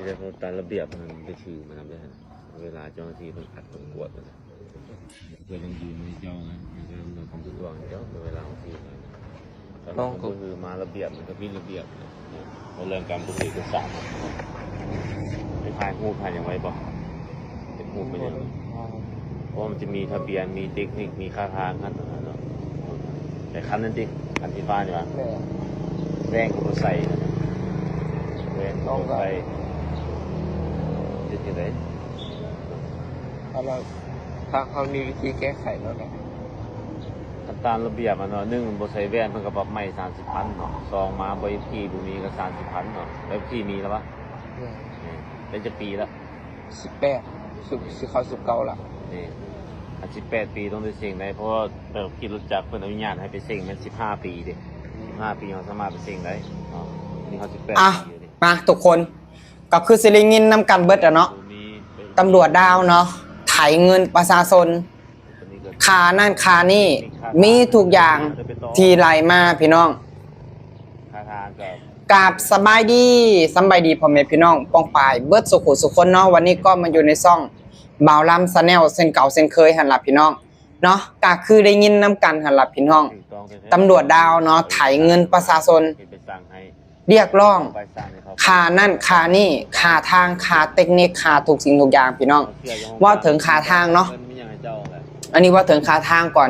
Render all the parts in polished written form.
จะตามระเบียบมันไปถือมาทำได้เวลาเจ้าหน้าที่มันอัดตำรวจนะเพื่อต้องยืนในเจ้านะมันจะมันทำทุกอย่างเจ้าเวลาที่ต้องก็คือมาระเบียบมันก็มีระเบียบเรื่องการปฏิบัติการไม่พายหูพายอย่างไรบอกเป็นหูเป็นอย่างไรเพราะมันจะมีทะเบียนมีเทคนิคมีค่าทางขั้นต่างๆแต่คันนั้นจริงคันที่ฟ้านี่วะแรงกูใส่แรงต้องใส่จะที่ไหนถ้าเขามีวิธีแก้ไขแล้วนะตามระเบียบมันเนาะ1บใส่แว่นเพิ่นก็ปรับใหม่30,000เนาะ2มาบ่ที่บ่มีก็30,000เนาะแล้วที่มีแล้วปะเป็นจะปีแล้ว18เขา19ละนี่18 ปีต้องได้เซ็งได้เพราะว่าขี่รถจักรเพิ่นอนุญาตให้ไปเซ็งมัน15 ปีดิ15 ปีเขาสามารถไปเซ็งได้นี่เขา18 ปีมาทุกคนก็คือสิริงินนำกันเบิดอะเนาะตำรวจดาวเนาะไถเงินประชาชนคานั่นคานี่มีทุกอย่างที่ไหลมาพี่น้องกราบสบายดีพ่อแม่พี่น้องปองปายเบิดสุขุสุคนเนาะวันนี้ก็มาอยู่ในซ่องบ่าวลำชาแนลเส้นเก่าเส้นเคยหันหลับพี่น้องเนาะก็คือได้ยินน้ำกันหันหลับพี่น้องตำรวจดาวเนาะไถเงินประชาชนเรียกร้องค่านั่นค่านี่ค่าทางค่าเทคนิคค่าทุกสิ่งทุกอย่างพี่น้องว่าถึงค่าทางเนาะอันนี้ว่าถึงค่าทางก่อน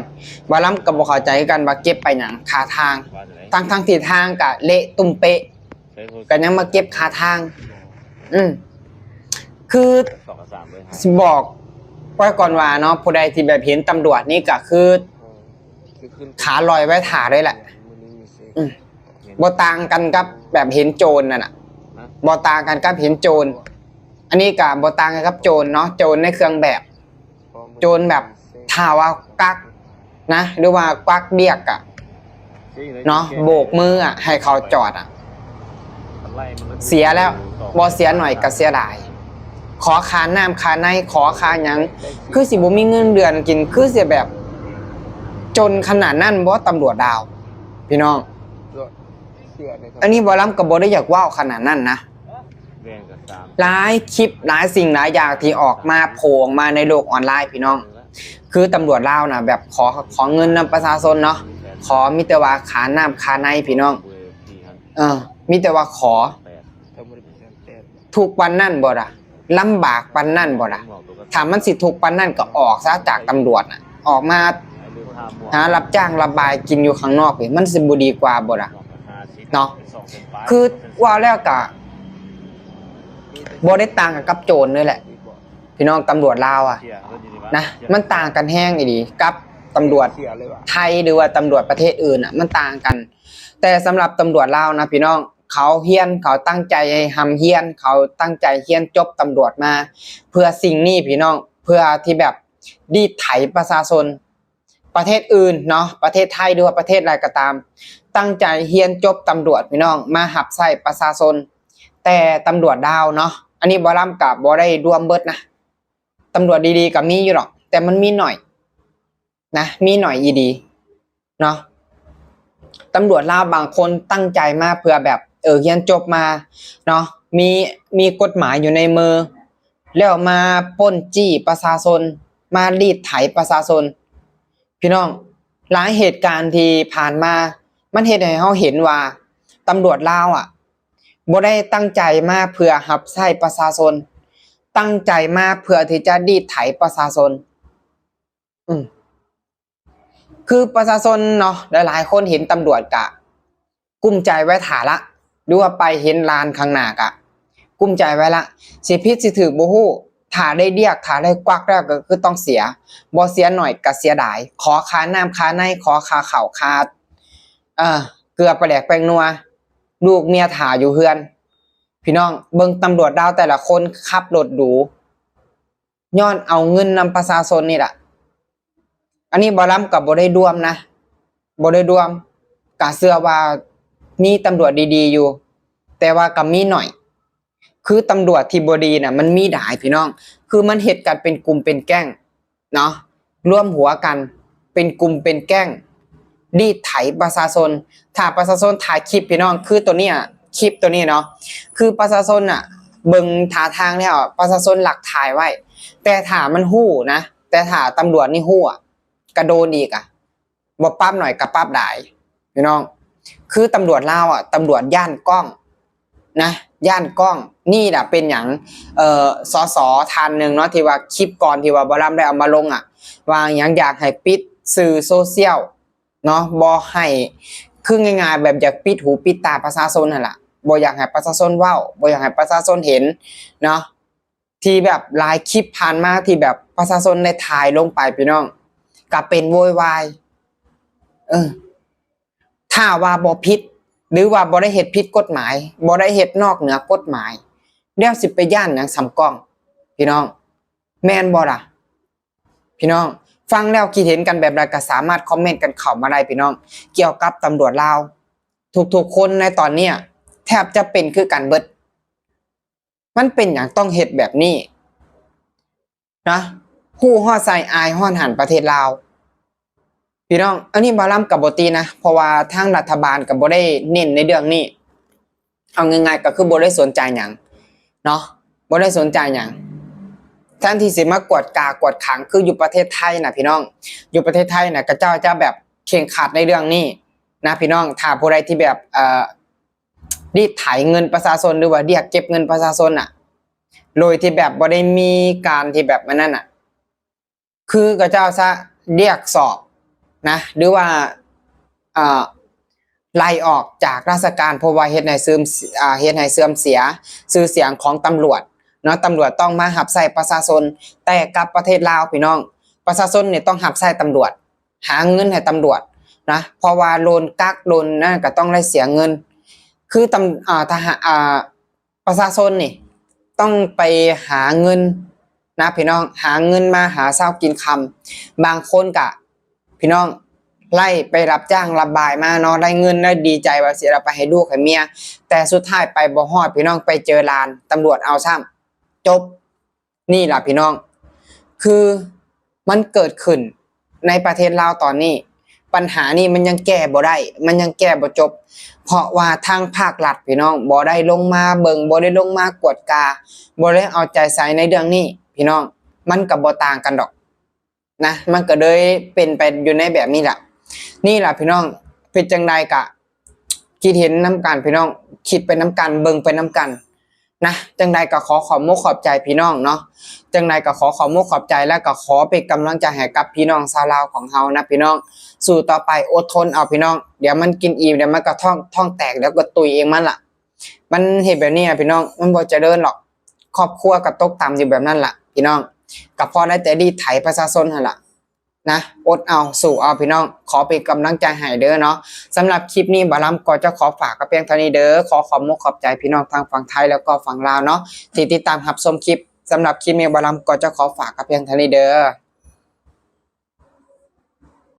ว่าล้ำกับบ่เข้าใจกันว่าเก็บไปหยังค่าทางทั้งที่ทางกะเละตุ่มเป๊ะกันยังมาเก็บค่าทางคือบอกไว้ก่อนว่าเนาะผู้ใดที่แบบเห็นตำรวจนี่ก็คือขาลอยไว้ถ่าด้วยแหละบ่ต่างกันกับแบบเห็นโจรน่ะบ่ต่างกันกับเห็นโจรอันนี้ก็บ่ต่างกันกับโจรเนาะโจรในเครื่องแบบโจรแบบถ้าว่ากักนะหรือว่ากักเบียกอะเนาะโบกมืออะให้เขาจอดอะเสียแล้วบ่เสียหน่อยก็เสียดายขอค่าน้ำค่าในขอค่าหยังคือสิบ่มีเงินเดือนกินคือสิแบบจนขนาดนั้นบ่ตำรวจดาวพี่น้องอันนี้บ่ล้ำกับบ่ได้อยากว้าวขนาดนั้นนะหลายคลิปหลายสิ่งหลายอย่างที่ออกมาโผล่ออกมาในโลกออนไลน์พี่น้องคือตำรวจลาวนะแบบขอเงินนำประชาชนเนาะขอมีแต่ว่าขาน้ำขาในพี่น้องมีแต่ว่าขอถูกปันนั่นบ่ล่ะลำบากปันนั่นบ่ล่ะถามมันสิถูกปันนั่นก็ออกซะจากตำรวจน่ะออกมาหารับจ้างระบายกินอยู่ข้างนอกพี่มันสิบ่ดีกว่าบ่ล่ะเนาะคือว่าแล้วก็บ่ได้ต่างกับโจรเลยแหละพี่น้องตำรวจลาวอ่ะนะมันต่างกันแห้งอีหลีกับตำรวจไทยหรือว่าตำรวจประเทศอื่นอ่ะมันต่างกันแต่สำหรับตำรวจลาวนะพี่น้องเขาเฮียนเขาตั้งใจทำเฮียนเขาตั้งใจเฮียนจบตำรวจมาเพื่อสิ่งนี้พี่น้องเพื่อที่แบบดีดไถประชาชนประเทศอื่นเนาะประเทศไทยหรือว่าประเทศอะไรก็ตามตั้งใจเฮียนจบตำรวจพี่น้องมาหับใส่ประชาชนแต่ตำรวจดาวเนาะอันนี้บ่ล้ำกับบ่ได้รวมเบิดนะตำรวจดีๆกับมีอยู่หรอกแต่มันมีหน่อยนะมีหน่อยอีดีเนาะตำรวจลาวบางคนตั้งใจมาเพื่อแบบเรียนจบมาเนาะมีกฎหมายอยู่ในมือแล้วมาปล้นจี้ประชาชนมารีดไถประชาชนพี่น้องหลายเหตุการณ์ที่ผ่านมามันเฮ็ดให้เราเห็นว่าตำรวจลาวอ่ะบ่ได้ตั้งใจมาเพื่อรับใช้ประชาชนตั้งใจมาเพื่อที่จะรีดไถประชาชนคือประชาชนเนาะหลายๆคนเห็นตำรวจกะกุ้มใจไว้ถ่าละหรือว่าไปเห็นลานข้างหน้ากะกุ้มใจไว้ละสิผิดสิถูกบ่ฮู้ถ้าได้เรียกถ้าได้กวักแล้วก็คือต้องเสียบ่เสียหน่อยก็เสียดายขอค่าน้ำค่าในขอค่าข้าวค่าเกลือปลาแดกแป้งนัวลูกเมียถ่าอยู่เฮือนพี่น้องเบิ่งตำรวจดาวแต่ละคนขับรถหรูย้อนเอาเงินนำประชาชนนี่แหละอันนี้บ่ล้ำกับบ่ได้รวมนะบ่ได้รวมกะเชื่อว่ามีตำรวจดีๆอยู่แต่ว่าก็มีหน่อยคือตำรวจที่บ่ดีน่ะมันมีหลายพี่น้องคือมันเฮ็ดกันเป็นกลุ่มเป็นแก๊งเนาะร่วมหัวกันเป็นกลุ่มเป็นแก๊งรีดไถประชาชนถ้าประชาชนถ่ายคลิปพี่น้องคือตัวเนี้ยคลิปตัวนี้เนาะคือประชาชนน่ะ เบิ่งท่าทางแล้วประชาชนหลักถ่ายไว้แต่ถ้ามันฮู้นะแต่ถ้าตำรวจนี่ฮู้อ่ะกระโดนอีกอ่ะบ่ปรับหน่อยก็ปรับได้พี่น้องคือตำรวจลาวอ่ะตำรวจย่านกล้องนะย่านกล้องนี่น่ะเป็นหยังสสท่านหนึงเนาะที่ว่าคลิปก่อนที่ว่าบ่ล่ำได้เอามาลงอ่ะว่าหยังอยากให้ปิดสื่อโซเชียลเนาะบ่ให้คือง่ายๆแบบอยากปิดหูปิดตาประชาชนนั่นล่ะบ่อยากให้ประชาชนเว้าบ่อยากให้ประชาชนเห็นเนาะที่แบบหลายคลิปผ่านมาที่แบบประชาชนได้ถ่ายลงไปพี่น้องก็เป็นโวยวายถ้าว่าบ่ผิดหรือว่าบ่ได้เฮ็ดผิดกฎหมายบ่ได้เฮ็ดนอกเหนือกฎหมายเดี๋ยวสิไปย่านหยังสำกล้องพี่น้องแม่นบ่ล่ะพี่น้องฟังแล้วคิดเห็นกันแบบใดก็สามารถคอมเมนต์กันเข้ามาได้พี่น้องเกี่ยวกับตำรวจลาวทุกๆคนในตอนเนี้ยแทบจะเป็นคือกันเบิดมันเป็นหยังต้องเฮ็ดแบบนี้นะฮู้ฮอดใส่อายฮ้อนหันประเทศลาวพี่น้องอันนี้บ่ล้ำกับบ่ตีนะเพราะว่าทางรัฐบาลก็บ่ได้เน้นในเรื่องนี้เอาง่ายๆก็คือบ่ได้สนใจหยังเนาะบ่ได้สนใจหยังแทนที่สิมากวดกวดขังคืออยู่ประเทศไทยนะพี่น้องอยู่ประเทศไทยน่ะก็เจ้าจะแบบเข่งขัดในเรื่องนี้นะพี่น้องถ้าผู้ใดที่แบบรีดไถเงินประชาชนหรือว่าเรียกเก็บเงินประชาชนน่ะโดยที่แบบบ่ได้มีการที่แบบนั้นน่ะคือก็เจ้าซะเรียกสอบนะหรือว่าไล่ออกจากราชการเพราะว่าเฮ็ดให้เสื่อมเสียชื่อเสียงของตำรวจเนาะตำรวจต้องมาหับใส่ประชาชนแต่กับประเทศลาวพี่น้องประชาชนเนี่ยต้องหับใส่ตำรวจหาเงินให้ตำรวจนะเพราะว่าโดนกักโดนนั่นก็ต้องได้เสียเงินคือทหารประชาชนนี่ต้องไปหาเงินนะพี่น้องหาเงินมาหาเช้ากินค่ำบางคนก็พี่น้องไล่ไปรับจ้างรับบายมาเนาะได้เงินได้ดีใจว่าสิเอาไปให้ลูกให้เมียแต่สุดท้ายไปบ่ฮอดพี่น้องไปเจอลานตำรวจเอาซ้ำจบนี่ล่ะพี่น้องคือมันเกิดขึ้นในประเทศลาวตอนนี้ปัญหานี้มันยังแก้บ่ได้มันยังแก้บ่จบเพราะว่าทางภาครัฐพี่น้องบ่ได้ลงมาเบิ่งบ่ได้ลงมากวดกาบ่ได้เอาใจใส่ในเรื่องนี้พี่น้องมันก็บ่ต่างกันดอกนะมันก็เลยเป็นไปอยู่ในแบบนี้แหละนี่แหละพี่น้องเป็นจังใดกะคิดเห็นน้ำกันพี่น้องคิดไปน้ำกันเบิ่งไปน้ำกันนะจังใดก็ขอมุกขอบใจพี่น้องเนาะจังใดก็ขอมุกขอบใจแล้วก็ขอเป็นกำลังใจให้กับพี่น้องชาวลาวของเฮานะพี่น้องสู่ต่อไปอดทนเอาพี่น้องเดี๋ยวมันกินอิ่มเดี๋ยวมันก็ท้องแตกแล้วก็ตุยเองมันล่ะมันเห็นแบบนี้พี่น้องมันบ่เจริญหรอกครอบครัวก็ตกต่ำอยู่แบบนั้นล่ะพี่น้องก็พอได้แต่ดีไถประชาชนหั่นล่ะนะอดเอาสู่เอาพี่น้องขอเป็นกำลังใจให้เด้อเนาะสำหรับคลิปนี้บาลัมก็จะขอฝากกับเพียงเท่านี้เด้อขอมุกขอบใจพี่น้องทางฝั่งไทยแล้วก็ฝั่งลาวเนาะที่ติดตามรับชมคลิปสำหรับคลิปนี้บาลัมก็จะขอฝากกับเพียงเท่านี้เด้อ